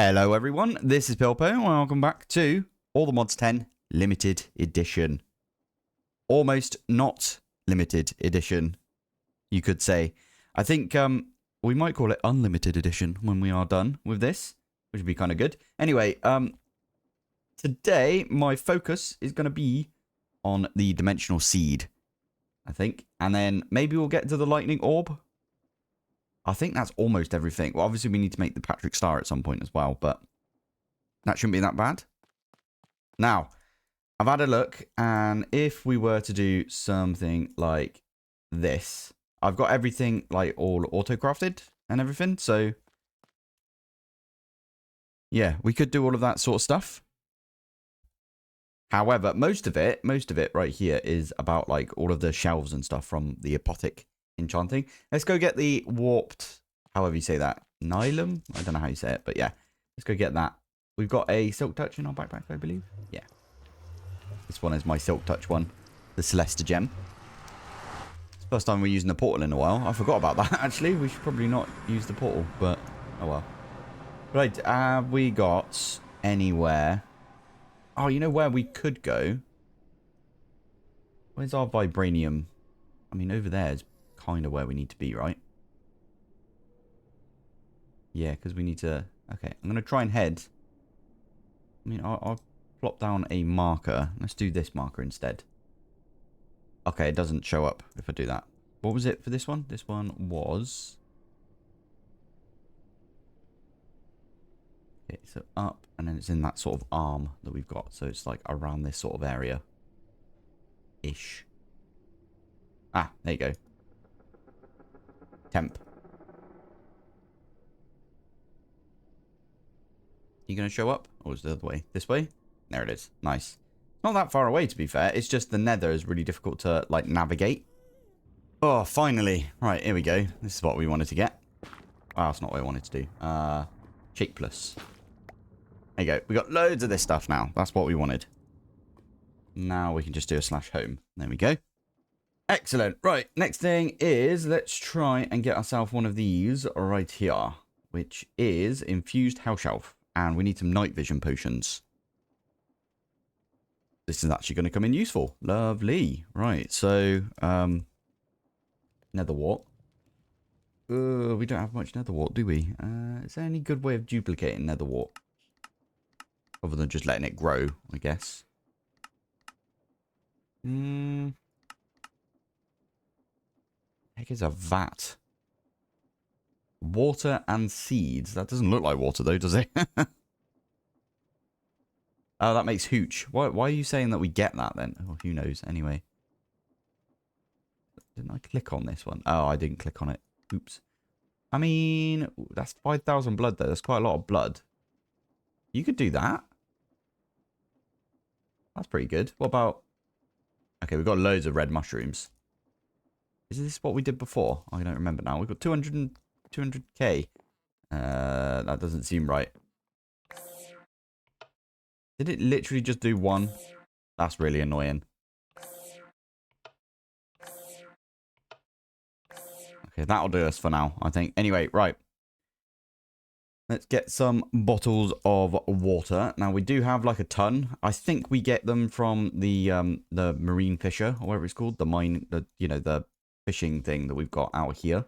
Hello everyone, this is Pilpoh and welcome back to All the Mods 10 Limited Edition. Almost not limited edition, you could say. I think we might call it Unlimited Edition when we are done with this, which would be kind of good. Anyway, today my focus is going to be on the Dimensional Seed, I think. And then maybe we'll get to the Lightning Orb. I think that's almost everything. Well, obviously we need to make the Patrick Star at some point as well, but that shouldn't be that bad. Now, I've had a look, and if we were to do something like this, I've got everything like all auto-crafted and everything, so yeah, we could do all of that sort of stuff. However, most of it right here is about like all of the shelves and stuff from the Apothec Enchanting. Let's go get the warped, however you say that, Nylum? I don't know how you say it, but yeah, let's go get that. We've got a Silk Touch in our backpack, I believe. Yeah. This one is my Silk Touch one, the Celesta Gem. It's the first time we're using the portal in a while. I forgot about that, actually. We should probably not use the portal, but oh well. Right, have we got anywhere? Oh, you know where we could go? Where's our Vibranium? I mean, over there is kind of where we need to be, right? Yeah, because we need to... Okay, I'm going to try and head. I mean, I'll plop down a marker. Let's do this marker instead. Okay, it doesn't show up if I do that. What was it for this one? This one was... Okay, so up, and then it's in that sort of arm that we've got. So it's like around this sort of area. Ish. Ah, there you go. Temp. You gonna show up? Or is it the other way? This way? There it is. Nice. Not that far away, to be fair. It's just the nether is really difficult to, like, navigate. Oh, finally. Right, here we go. This is what we wanted to get. Oh, that's not what I wanted to do. Shake plus. There you go. We got loads of this stuff now. That's what we wanted. Now we can just do a /home. There we go. Excellent. Right, next thing is let's try and get ourselves one of these right here, which is Infused Hell Shelf. And we need some night vision potions. This is actually going to come in useful. Lovely. Right, so nether wart. We don't have much nether wart, do we? Is there any good way of duplicating nether wart? Other than just letting it grow, I guess. Heck is a vat? Water and seeds. That doesn't look like water though, does it? Oh, that makes hooch. Why are you saying that we get that then? Oh, who knows? Anyway. Didn't I click on this one? Oh, I didn't click on it. Oops. I mean, that's 5,000 blood though. That's quite a lot of blood. You could do that. That's pretty good. What about... Okay, we've got loads of red mushrooms. Is this what we did before? I don't remember now. We've got 200k. That doesn't seem right. Did it literally just do one? That's really annoying. Okay, that'll do us for now, I think. Anyway, right. Let's get some bottles of water. Now, we do have like a ton. I think we get them from the marine fisher, or whatever it's called. The mine, the fishing thing that we've got out here.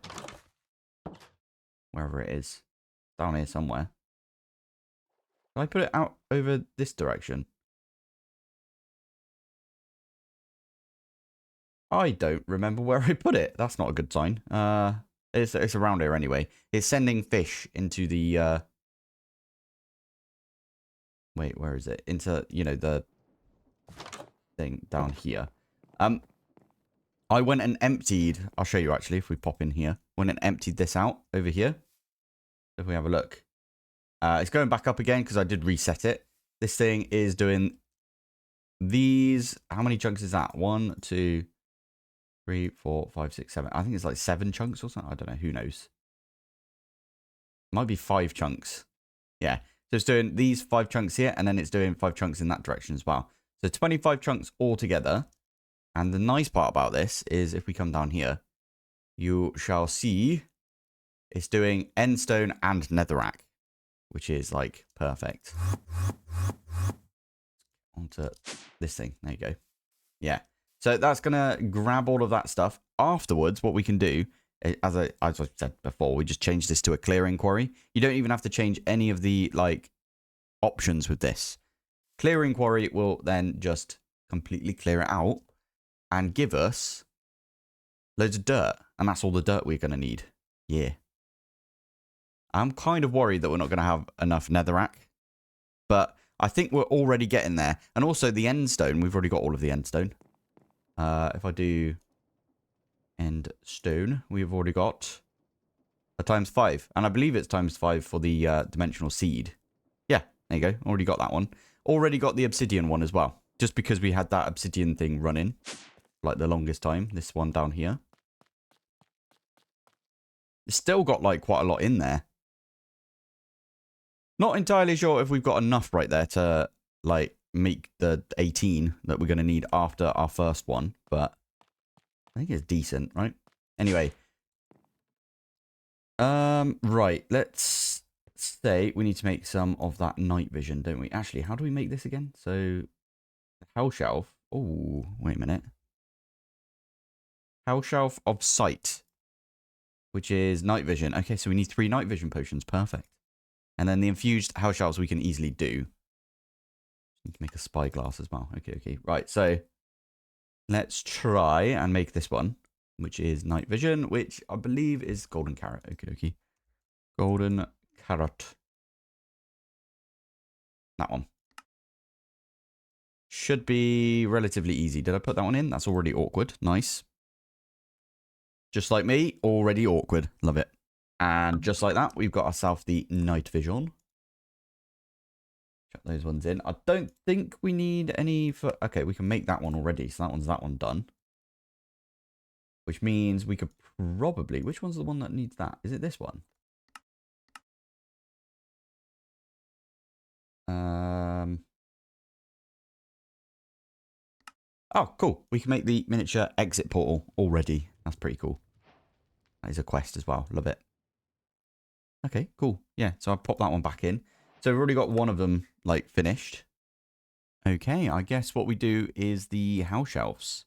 Wherever it is. Down here somewhere. Can I put it out over this direction? I don't remember where I put it. That's not a good sign. It's around here anyway. It's sending fish into the... Wait, where is it? Into, the thing down here. I went and emptied... I'll show you actually if we pop in here. Went and emptied this out over here. If we have a look. It's going back up again because I did reset it. This thing is doing these... How many chunks is that? 1, 2, 3, 4, 5, 6, 7. I think it's like 7 chunks or something. I don't know. Who knows? Might be 5 chunks. Yeah. So it's doing these 5 chunks here, and then it's doing 5 chunks in that direction as well. So 25 chunks altogether. And the nice part about this is if we come down here, you shall see it's doing endstone and netherrack. which is like perfect. Onto this thing. There you go. Yeah. So that's going to grab all of that stuff. Afterwards, what we can do, as I said before, we just change this to a clearing quarry. You don't even have to change any of the like options with this. Clearing quarry will then just completely clear it out and give us loads of dirt. And that's all the dirt we're going to need. Yeah. I'm kind of worried that we're not going to have enough netherrack. But I think we're already getting there. And also the end stone, we've already got all of the end stone. If I do end stone, we've already got a ×5. And I believe it's ×5 for the dimensional seed. Yeah, there you go. Already got that one. Already got the obsidian one as well. Just because we had that obsidian thing running. Like the longest time. This one down here. It's still got like quite a lot in there. Not entirely sure if we've got enough right there to like make the 18 that we're going to need after our first one. But I think it's decent, right? Anyway. Right. Let's say we need to make some of that night vision, don't we? Actually, how do we make this again? So, hell shelf. Oh, wait a minute. Hell shelf of sight, which is night vision. Okay, so we need 3 night vision potions. Perfect. And then the infused hell shelves we can easily do. Need to make a spyglass as well. Okay, okay. Right, so let's try and make this one, which is night vision, which I believe is golden carrot. Okay, okay. Golden carrot. That one. Should be relatively easy. Did I put that one in? That's already awkward. Nice. Just like me, already awkward. Love it. And just like that, we've got ourselves the night vision. Chuck those ones in. I don't think we need any for... Okay, we can make that one already. So that one done. Which means we could probably... Which one's the one that needs that? Is it this one? Oh, cool. We can make the miniature exit portal already. That's pretty cool. That is a quest as well. Love it. Okay, cool. Yeah, so I'll pop that one back in. So we've already got one of them, like, finished. Okay, I guess what we do is the house shelves,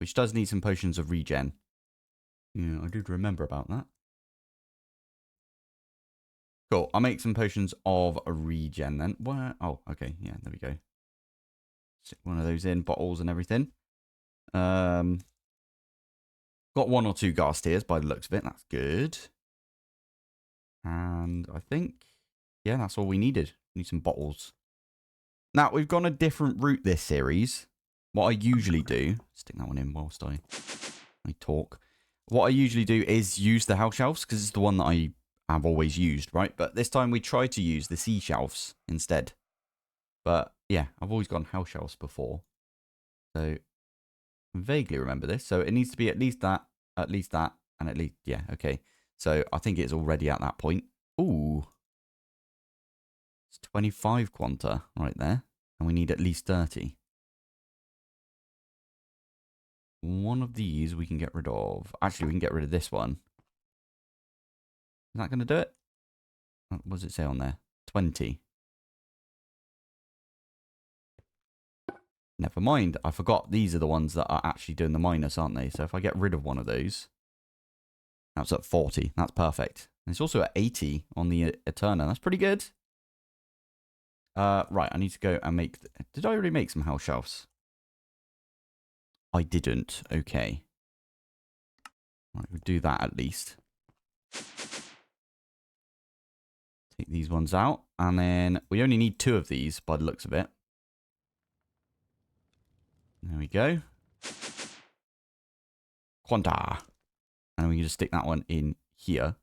which does need some potions of regen. Yeah, I did remember about that. Cool. I'll make some potions of regen then. Where? Oh, okay. Yeah, there we go. Stick one of those in, bottles and everything. Got 1 or 2 ghast tears by the looks of it. That's good. And I think, yeah, that's all we needed. We need some bottles. Now, we've gone a different route this series. What I usually do, stick that one in whilst I talk. What I usually do is use the house shelves because it's the one that I have always used, right? But this time we try to use the sea shelves instead. But yeah, I've always gone house shelves before. So I vaguely remember this. So it needs to be at least that, and at least, yeah, okay. So I think it's already at that point. Ooh. It's 25 quanta right there. And we need at least 30. One of these we can get rid of. Actually, we can get rid of this one. Is that going to do it? What does it say on there? 20. Never mind. I forgot these are the ones that are actually doing the minus, aren't they? So if I get rid of one of those, that's at 40. That's perfect. And it's also at 80 on the Eterna. That's pretty good. Right, I need to go and make... Did I already make some house shelves? I didn't. Okay. Right, we'll do that at least. Take these ones out. And then we only need 2 of these by the looks of it. There we go. Quanta. And we can just stick that one in here.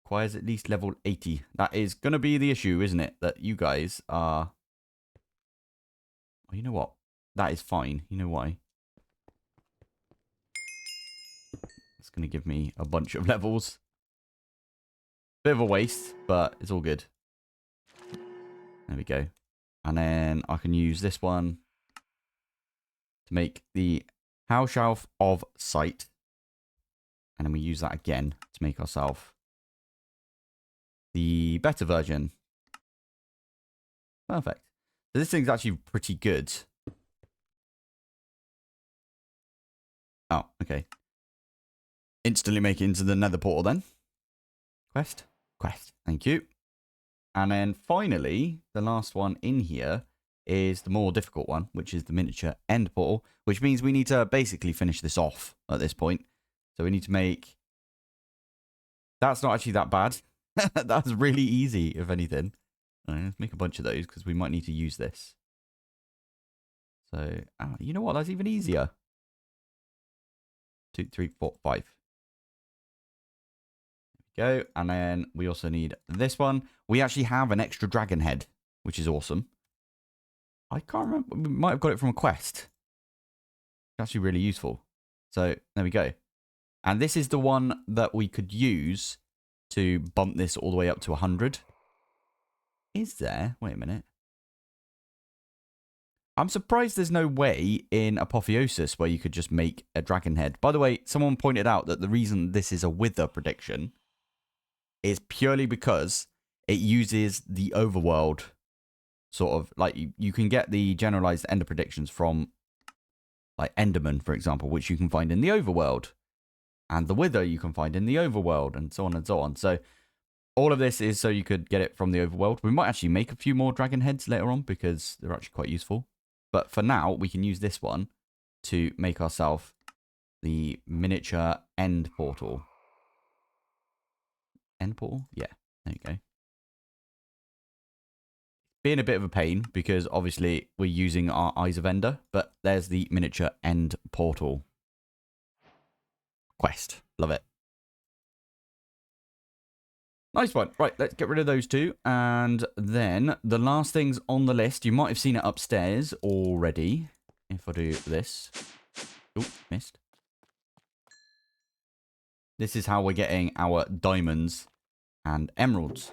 Requires at least level 80. That is going to be the issue, isn't it? That you guys are... Oh, you know what? That is fine. You know why? It's going to give me a bunch of levels. Bit of a waste, but it's all good. There we go. And then I can use this one to make the house shelf of sight. And then we use that again to make ourselves the better version. Perfect. So this thing's actually pretty good. Oh, okay. Instantly make it into the nether portal then. Quest. Thank you. And then finally, the last one in here is the more difficult one, which is the miniature end portal, which means we need to basically finish this off at this point. So we need to make... That's not actually that bad. That's really easy, if anything. Right, let's make a bunch of those because we might need to use this. So, you know what? That's even easier. 2, 3, 4, 5. There we go. And then we also need this one. We actually have an extra dragon head, which is awesome. I can't remember. We might have got it from a quest. It's actually really useful. So, there we go. And this is the one that we could use to bump this all the way up to 100. Is there? Wait a minute. I'm surprised there's no way in Apotheosis where you could just make a dragon head. By the way, someone pointed out that the reason this is a wither prediction is purely because it uses the overworld sort of, like, you can get the generalized ender predictions from, like, Enderman, for example, which you can find in the overworld. And the wither you can find in the overworld, and so on and so on. So all of this is so you could get it from the overworld. We might actually make a few more dragon heads later on because they're actually quite useful. But for now, we can use this one to make ourselves the miniature end portal. End portal? Yeah, there you go. Being a bit of a pain because obviously we're using our Eyes of Ender, but there's the miniature end portal. Quest. Love it. Nice one. Right, let's get rid of those two. And then the last things on the list, you might have seen it upstairs already. If I do this. Oh, missed. This is how we're getting our diamonds and emeralds.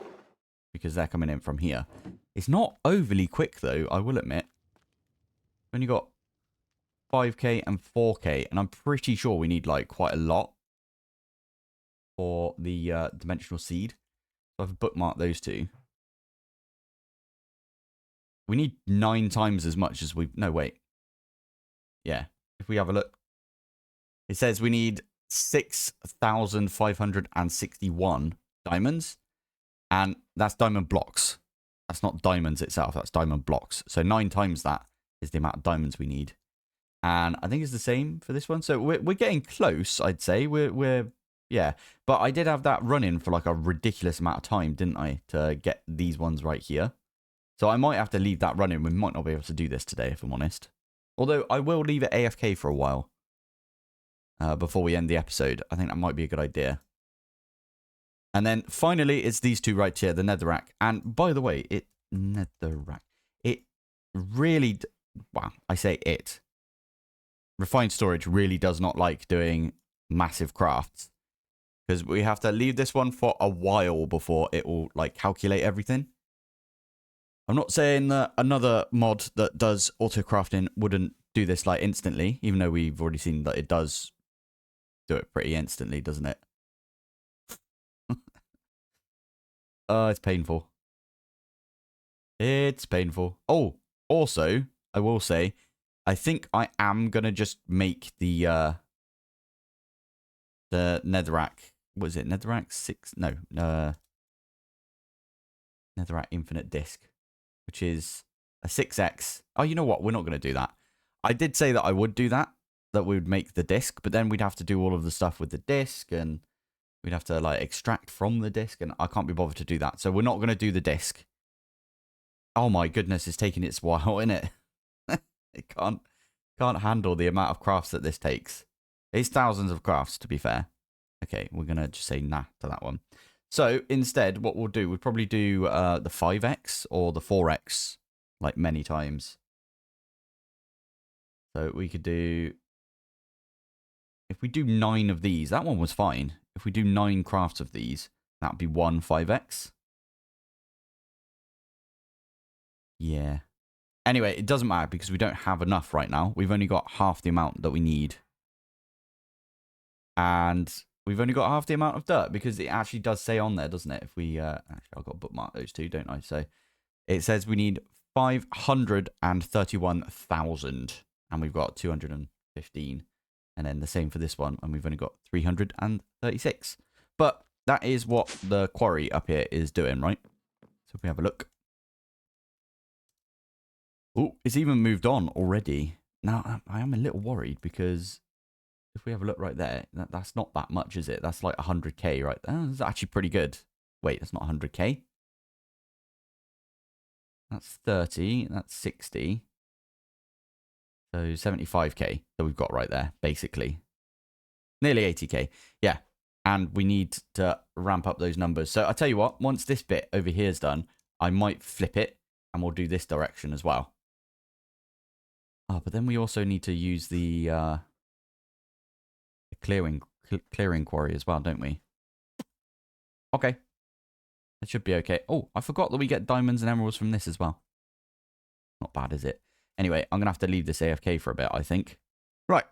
Because they're coming in from here. It's not overly quick, though, I will admit. When you got 5k and 4k, and I'm pretty sure we need, like, quite a lot for the dimensional seed. So I've bookmarked those two. We need 9 times as much as we... No, wait. Yeah. If we have a look. It says we need 6,561 diamonds. And that's diamond blocks. That's not diamonds itself. That's diamond blocks. So 9 times that is the amount of diamonds we need. And I think it's the same for this one. So we're getting close, I'd say. We're yeah. But I did have that running for like a ridiculous amount of time, didn't I? To get these ones right here. So I might have to leave that running. We might not be able to do this today, if I'm honest. Although I will leave it AFK for a while. Before we end the episode. I think that might be a good idea. And then finally, it's these two right here, the netherrack. And by the way, netherrack. It really, wow, I say it. Refined Storage really does not like doing massive crafts. Because we have to leave this one for a while before it will, like, calculate everything. I'm not saying that another mod that does auto crafting wouldn't do this, like, instantly. Even though we've already seen that it does do it pretty instantly, doesn't it? Oh, it's painful. It's painful. Oh, also, I will say, I think I am going to just make the netherrack. What is it? Netherrack 6? No. Netherrack Infinite Disc, which is a 6x. Oh, you know what? We're not going to do that. I did say that I would do that we would make the disc, but then we'd have to do all of the stuff with the disc, and we'd have to, like, extract from the disc, and I can't be bothered to do that. So we're not going to do the disc. Oh my goodness, it's taking its while, isn't it? It can't handle the amount of crafts that this takes. It's thousands of crafts, to be fair. Okay, we're going to just say nah to that one. So instead, what we'll do, we'll probably do the 5x or the 4x, like, many times. So we could do... If we do 9 of these, that one was fine. If we do 9 crafts of these, that would be 1 5x. Yeah. Anyway, it doesn't matter because we don't have enough right now. We've only got half the amount that we need. And we've only got half the amount of dirt because it actually does say on there, doesn't it? If we, actually, I've got to bookmark those two, don't I? So it says we need 531,000 and we've got 215. And then the same for this one. And we've only got 336. But that is what the quarry up here is doing, right? So if we have a look. Oh, it's even moved on already. Now, I am a little worried because if we have a look right there, that's not that much, is it? That's like 100k right there. That's actually pretty good. Wait, that's not 100k. That's 30. That's 60. So 75k that we've got right there, basically. Nearly 80k. Yeah. And we need to ramp up those numbers. So I'll tell you what, once this bit over here is done, I might flip it and we'll do this direction as well. Oh, but then we also need to use the clearing quarry as well, don't we? Okay. That should be okay. Oh, I forgot that we get diamonds and emeralds from this as well. Not bad, is it? Anyway, I'm going to have to leave this AFK for a bit, I think. Right.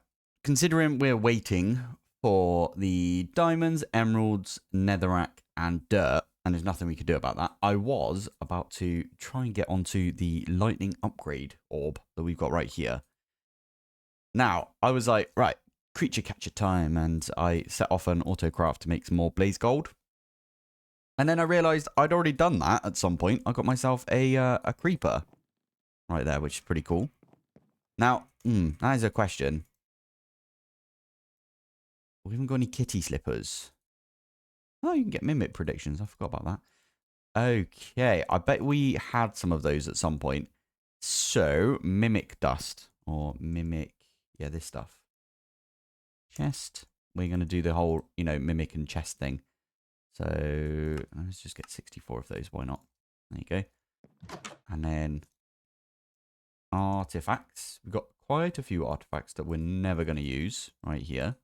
Considering we're waiting for the diamonds, emeralds, netherrack, and dirt, and there's nothing we can do about that, I was about to try and get onto the lightning upgrade orb that we've got right here. Now, I was like, right, creature catcher time, and I set off an autocraft to make some more blaze gold. And then I realized I'd already done that at some point. I got myself a creeper right there, which is pretty cool. Now, that is a question. We haven't got any kitty slippers. Oh, you can get mimic predictions. I forgot about that. Okay, I bet we had some of those at some point. So, mimic dust or mimic, yeah, this stuff. Chest. We're going to do the whole, mimic and chest thing. So, let's just get 64 of those. Why not? There you go. And then artifacts. We've got quite a few artifacts that we're never going to use right here.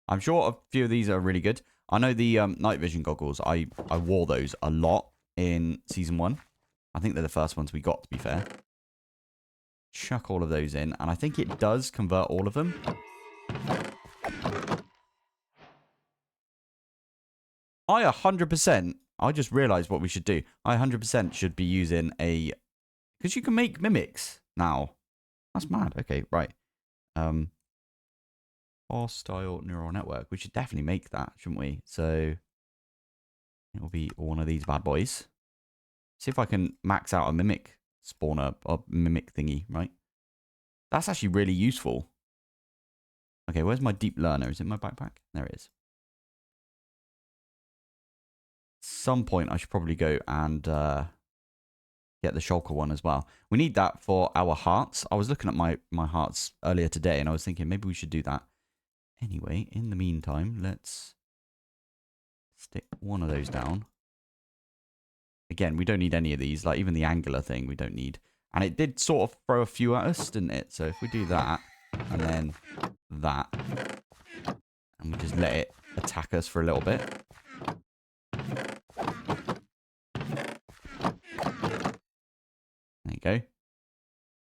I'm sure a few of these are really good. I know the night vision goggles, I wore those a lot in Season 1. I think they're the first ones we got, to be fair. Chuck all of those in, and I think it does convert all of them. I 100%, I just realized what we should do. I 100% should be using a... Because you can make mimics now. That's mad. Okay, right. Hostile neural network. We should definitely make that, shouldn't we? So it will be one of these bad boys. See if I can max out a mimic spawner or mimic thingy, right? That's actually really useful. Okay, where's my deep learner? Is it in my backpack? There it is. Some point I should probably go and get the shulker one as well. We need that for our hearts. I was looking at my hearts earlier today and I was thinking maybe we should do that. Anyway, in the meantime, let's stick one of those down. Again, we don't need any of these. Like even the angular thing, we don't need. And it did sort of throw a few at us, didn't it? So if we do that, and then that, and we just let it attack us for a little bit. There you go.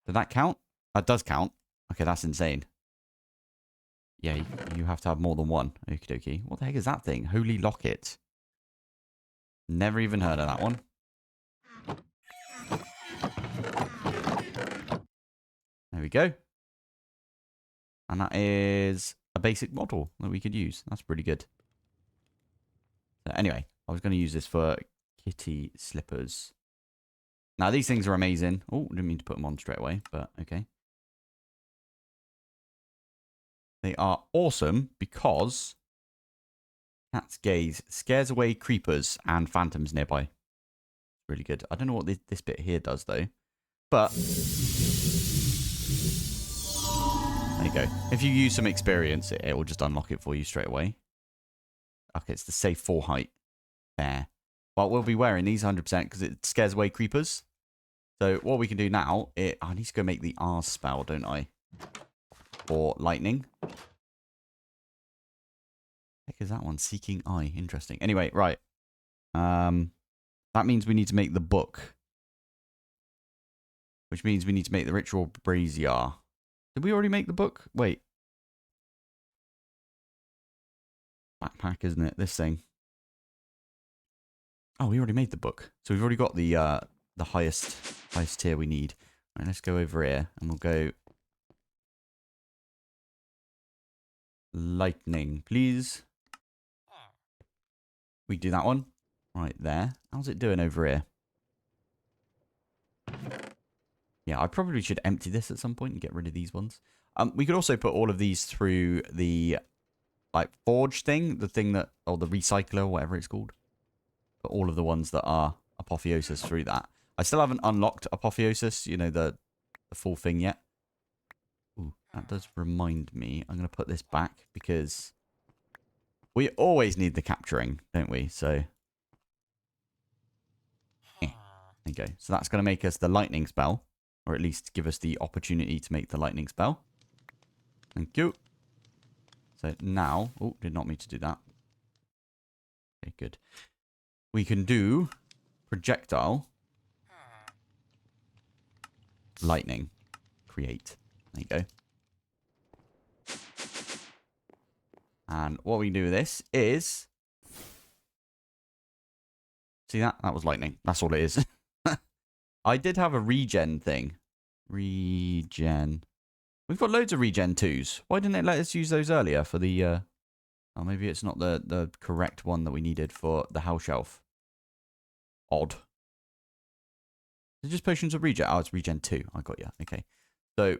Did that count? That does count. Okay, that's insane. Yeah, you have to have more than one. Okie dokie. What the heck is that thing? Holy Locket. Never even heard of that one. There we go. And that is a basic model that we could use. That's pretty good. So anyway, I was going to use this for kitty slippers. Now, these things are amazing. Oh, didn't mean to put them on straight away, but okay. They are awesome because Cat's Gaze scares away creepers and phantoms nearby. Really good. I don't know what this bit here does, though. But there you go. If you use some experience, it will just unlock it for you straight away. Okay, it's the safe 4 height. There. But we'll be wearing these 100% because it scares away creepers. So what we can do now, I need to go make the R spell, don't I? For lightning. Heck is that one? Seeking Eye. Interesting. Anyway, right. That means we need to make the book. Which means we need to make the ritual brazier. Did we already make the book? Wait. backpack, isn't it? This thing. Oh, we already made the book. So we've already got the highest tier we need. All right, let's go over here and we'll go lightning, please. We do that one right there. How's it doing over here? Yeah, I probably should empty this at some point and get rid of these ones. We could also put all of these through the like forge thing, the thing that, or the recycler, whatever it's called. Put all of the ones that are apotheosis through that. I still haven't unlocked apotheosis, you know, the full thing yet. Ooh, that does remind me. I'm going to put this back because we always need the capturing, don't we? So, there you go. So that's going to make us the lightning spell, or at least give us the opportunity to make the lightning spell. Thank you. So now, oh, did not mean to do that. Okay, good. We can do projectile, lightning, create. There you go. And what we can do with this is... See that? That was lightning. That's all it is. I did have a regen thing. Regen. We've got loads of regen 2s. Why didn't it let us use those earlier for the... Oh, maybe it's not the correct one that we needed for the house shelf. Odd. Is it just potions of regen? Oh, it's regen 2. I got you. Okay. So,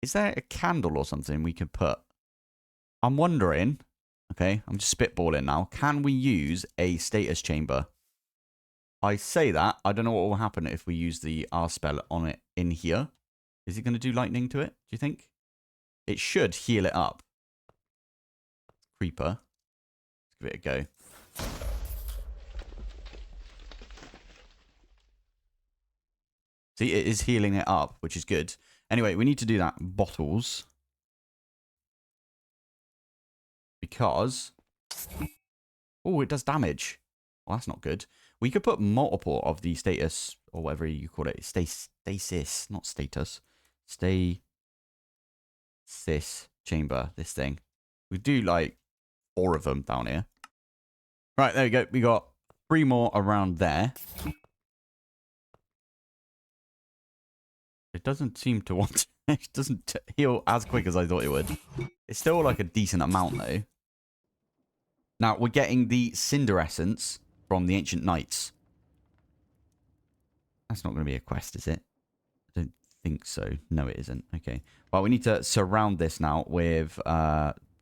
is there a candle or something we could put? I'm wondering... Okay, I'm just spitballing now. Can we use a status chamber? I say that. I don't know what will happen if we use the R spell on it in here. Is it going to do lightning to it, do you think? It should heal it up. Creeper. Let's give it a go. See, it is healing it up, which is good. Anyway, we need to do that. Bottles. Because... Oh, it does damage. Well, that's not good. We could put multiple of the status, or whatever you call it. Stasis, not status. Stasis chamber, this thing. We do like 4 of them down here. Right, there we go. We got 3 more around there. It doesn't seem to want to, it doesn't heal as quick as I thought it would. It's still like a decent amount though. Now, we're getting the Cinder Essence from the Ancient Knights. That's not going to be a quest, is it? I don't think so. No, it isn't. Okay. Well, we need to surround this now with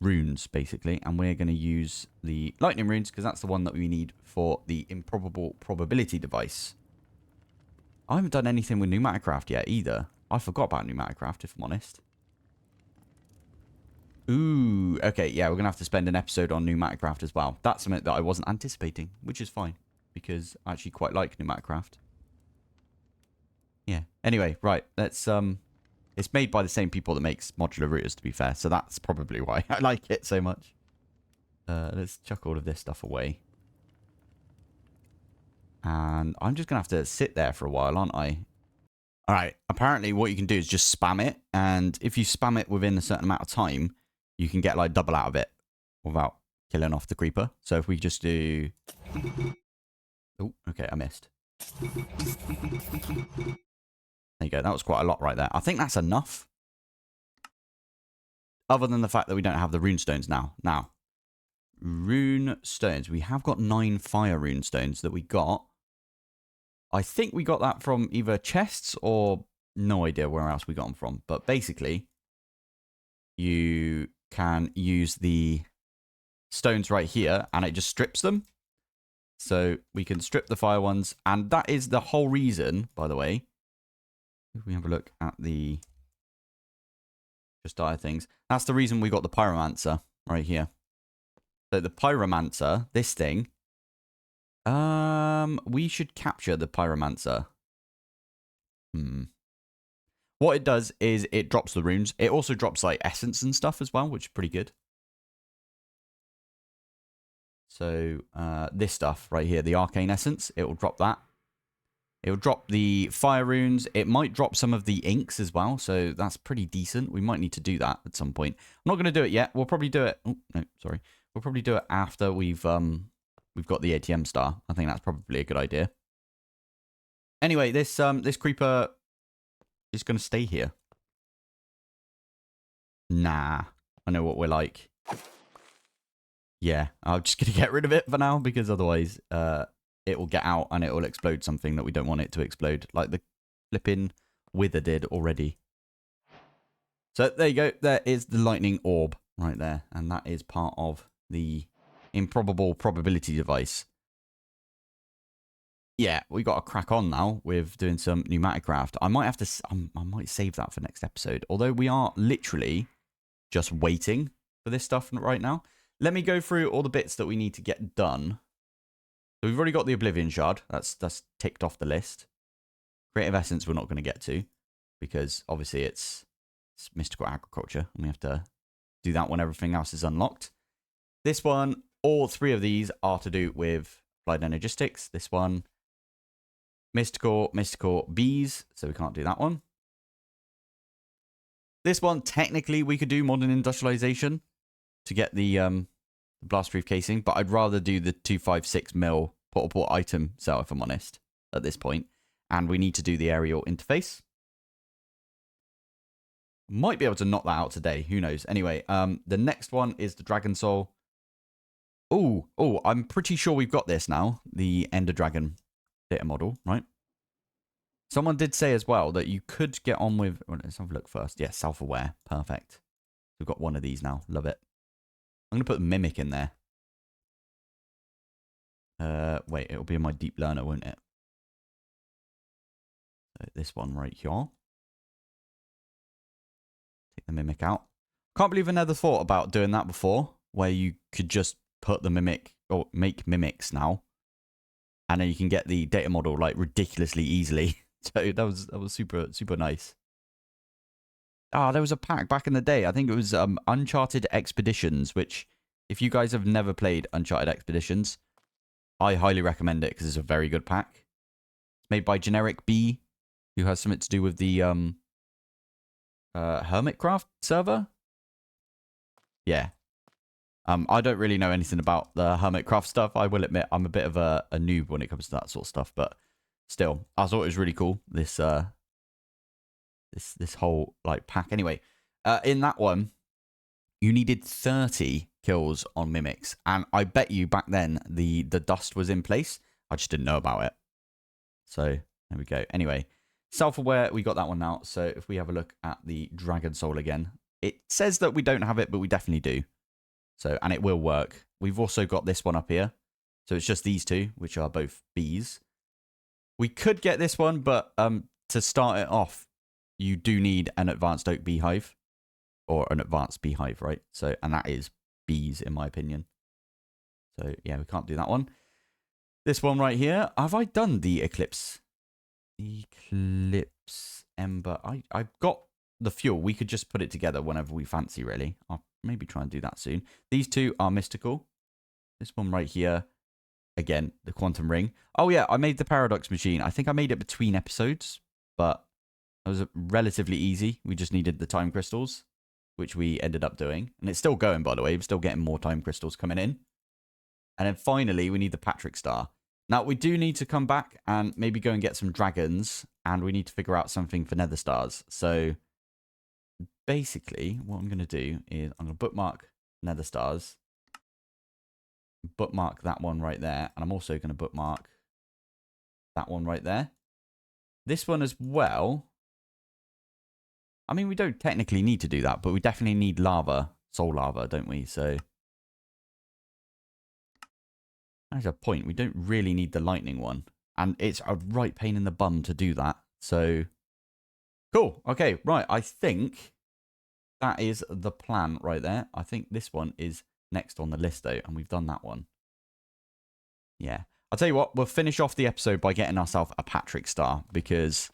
runes, basically. And we're going to use the lightning runes because that's the one that we need for the improbable probability device. I haven't done anything with Pneumaticraft yet either. I forgot about Pneumaticraft, if I'm honest. Ooh, okay, yeah, we're going to have to spend an episode on Pneumaticraft as well. That's something that I wasn't anticipating, which is fine, because I actually quite like Pneumaticraft. Yeah, anyway, right, let's, it's made by the same people that makes modular routers, to be fair, so that's probably why I like it so much. Let's chuck all of this stuff away. And I'm just going to have to sit there for a while, aren't I? Alright, apparently what you can do is just spam it, and if you spam it within a certain amount of time, you can get like double out of it without killing off the creeper. So if we just do... Oh, okay, I missed. There you go, that was quite a lot right there. I think that's enough. Other than the fact that we don't have the rune stones now. Now, rune stones. We have got 9 fire rune stones that we got. I think we got that from either chests or no idea where else we got them from. But basically, you can use the stones right here and it just strips them. So we can strip the fire ones. And that is the whole reason, by the way. If we have a look at the just dire things. That's the reason we got the pyromancer right here. So the pyromancer, this thing. We should capture the pyromancer. What it does is it drops the runes. It also drops like essence and stuff as well, which is pretty good. So this stuff right here, the arcane essence, it will drop that. It will drop the fire runes. It might drop some of the inks as well, so that's pretty decent. We might need to do that at some point. I'm not going to do it yet. We'll probably do it. Oh, no, sorry. We'll probably do it after we've got the ATM star. I think that's probably a good idea. Anyway, this creeper is going to stay here. Nah, I know what we're like. Yeah, I'm just going to get rid of it for now because otherwise it will get out and it will explode something that we don't want it to explode, like the flipping wither did already. So there you go. There is the lightning orb right there, and that is part of the improbable probability device. Yeah, we got to crack on now with doing some pneumatic craft. I might have to. I might save that for next episode. Although we are literally just waiting for this stuff right now. Let me go through all the bits that we need to get done. So we've already got the Oblivion Shard. That's ticked off the list. Creative Essence we're not going to get to because obviously it's mystical agriculture and we have to do that when everything else is unlocked. This one, all three of these are to do with applied energistics. This one, mystical bees, so we can't do that one. This one, technically, we could do modern industrialization to get the blast proof casing, but I'd rather do the 256 mil portable item cell, if I'm honest, at this point. And we need to do the aerial interface. Might be able to knock that out today. Who knows? Anyway, the next one is the Dragon Soul. Oh, I'm pretty sure we've got this now. The Ender Dragon data model, right? Someone did say as well that you could get on with... Well, let's have a look first. Yeah, self-aware. Perfect. We've got one of these now. Love it. I'm going to put Mimic in there. Wait, it'll be in my Deep Learner, won't it? This one right here. Take the Mimic out. Can't believe I never thought about doing that before, where you could just put the Mimic, or make Mimics now, and then you can get the data model like ridiculously easily. So that was super nice. Ah, there was a pack back in the day. I think it was Uncharted Expeditions, which if you guys have never played Uncharted Expeditions, I highly recommend it because it's a very good pack. It's made by Generic B, who has something to do with the Hermitcraft server. Yeah. I don't really know anything about the Hermitcraft stuff. I will admit I'm a bit of a noob when it comes to that sort of stuff, but still, I thought it was really cool. This whole like pack. Anyway, in that one, you needed 30 kills on mimics, and I bet you back then the dust was in place. I just didn't know about it. So there we go. Anyway, self-aware, we got that one now. So if we have a look at the Dragon Soul again, it says that we don't have it, but we definitely do. So, and it will work. We've also got this one up here. So it's just these two, which are both bees. We could get this one, but to start it off, you do need an advanced oak beehive. Or an advanced beehive, right? So, and that is bees, in my opinion. So, yeah, we can't do that one. This one right here. Have I done the Eclipse? Eclipse Ember. I've got the fuel. We could just put it together whenever we fancy, really. I'll maybe try and do that soon. These two are mystical. This one right here. Again, the quantum ring. Oh, yeah, I made the paradox machine. I think I made it between episodes, but it was relatively easy. We just needed the time crystals, which we ended up doing. And it's still going, by the way. We're still getting more time crystals coming in. And then finally, we need the Patrick Star. Now, we do need to come back and maybe go and get some dragons. And we need to figure out something for nether stars. So basically, what I'm going to do is I'm going to bookmark nether stars. Bookmark that one right there. And I'm also going to bookmark that one right there. This one as well. I mean, we don't technically need to do that, but we definitely need lava, soul lava, don't we? So there's a point. We don't really need the lightning one. And it's a right pain in the bum to do that. So cool. Okay, right. I think that is the plan right there. I think this one is next on the list, though, and we've done that one. Yeah. I'll tell you what, we'll finish off the episode by getting ourselves a Patrick Star, because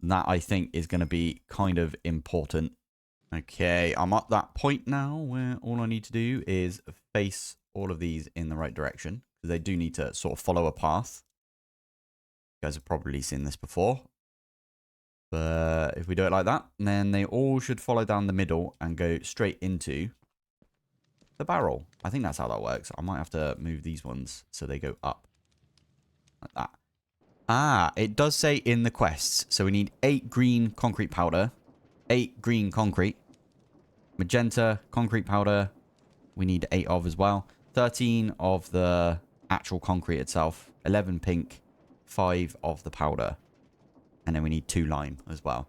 that, I think, is going to be kind of important. Okay, I'm at that point now where all I need to do is face all of these in the right direction. Because they do need to sort of follow a path. You guys have probably seen this before. But if we do it like that, then they all should follow down the middle and go straight into the barrel. I think that's how that works. I might have to move these ones so they go up. Like that. Ah, it does say in the quests. So we need 8 green concrete powder. 8 green concrete. Magenta concrete powder. We need 8 of as well. 13 of the actual concrete itself. 11 pink. 5 of the powder. And then we need 2 lime as well.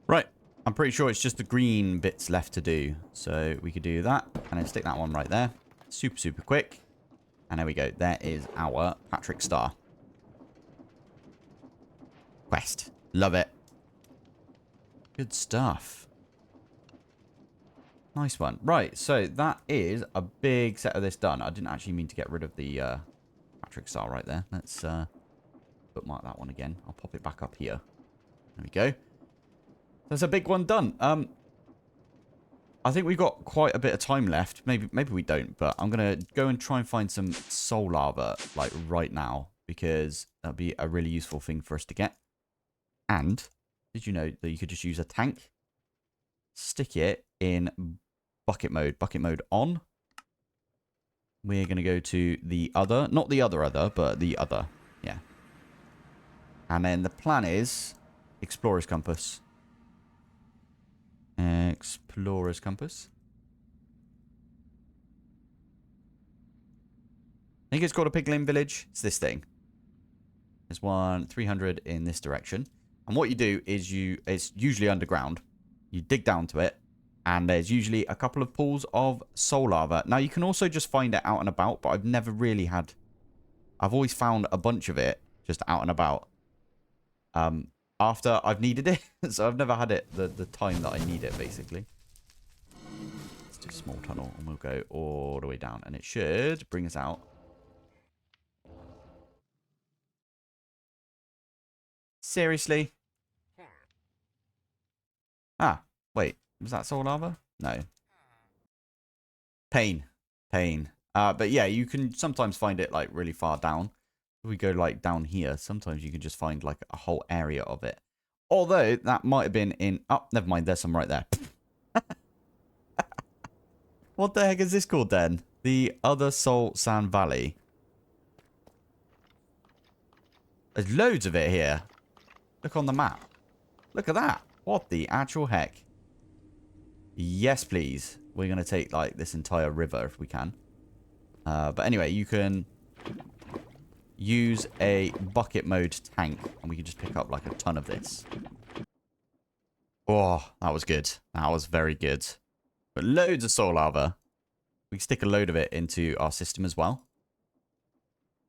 Right. I'm pretty sure it's just the green bits left to do. So we could do that. And then stick that one right there. Super, super quick. And there we go. There is our Patrick Star. Quest. Love it. Good stuff. Nice one. Right. So that is a big set of this done. I didn't actually mean to get rid of the Patrick Star right there. Let's bookmark that one again. I'll pop it back up here. There we go. That's a big one done. I think we've got quite a bit of time left. Maybe we don't, but I'm going to go and try and find some soul lava like right now because that'd be a really useful thing for us to get. And did you know that you could just use a tank, stick it in bucket mode on. We're going to go to the other, not the other, but the other. Yeah. And then the plan is Explorer's Compass. Explorer's Compass. I think it's called a Piglin Village. It's this thing. There's one 300 in this direction. And what you do is it's usually underground. You dig down to it. And there's usually a couple of pools of soul lava. Now, you can also just find it out and about, but I've never really had... I've always found a bunch of it just out and about after I've needed it. So I've never had it the time that I need it, basically. Let's do a small tunnel, and we'll go all the way down. And it should bring us out. Seriously? Ah, wait. Was that soul lava? No. Pain. But yeah, you can sometimes find it like really far down. If we go like down here, sometimes you can just find like a whole area of it. Although that might have been in... Oh, never mind. There's some right there. What the heck is this called then? The Other Soul Sand Valley. There's loads of it here. Look on the map. Look at that. What the actual heck? Yes, please. We're going to take, like, this entire river if we can. But anyway, you can use a bucket mode tank. And we can just pick up, like, a ton of this. Oh, that was good. That was very good. But loads of soul lava. We can stick a load of it into our system as well.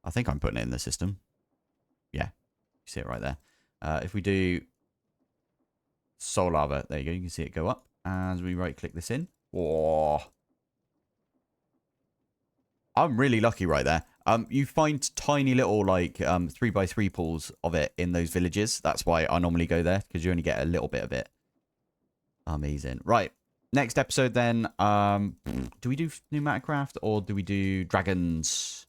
I think I'm putting it in the system. Yeah. You see it right there. If we do soul lava, there you go. You can see it go up as we right click this in. Whoa. I'm really lucky right there. You find tiny little like 3x3 pools of it in those villages. That's why I normally go there, because you only get a little bit of it. Amazing. Right. Next episode then. Do we do pneumatic craft or do we do dragons?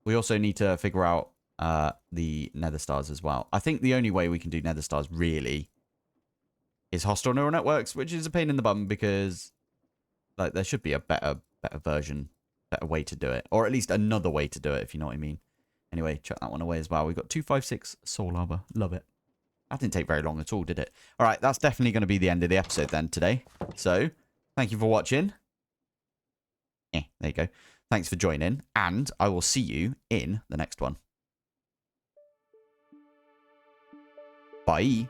We also need to figure out the nether stars as well. I think the only way we can do nether stars really is hostile neural networks, which is a pain in the bum because like there should be a better version, better way to do it, or at least another way to do it, if you know what I mean. Anyway, chuck that one away as well. We've got 256 soul lava. Love it. That didn't take very long at all, did it? All right, that's definitely going to be the end of the episode then today. So, thank you for watching. There you go. Thanks for joining, and I will see you in the next one. Bye.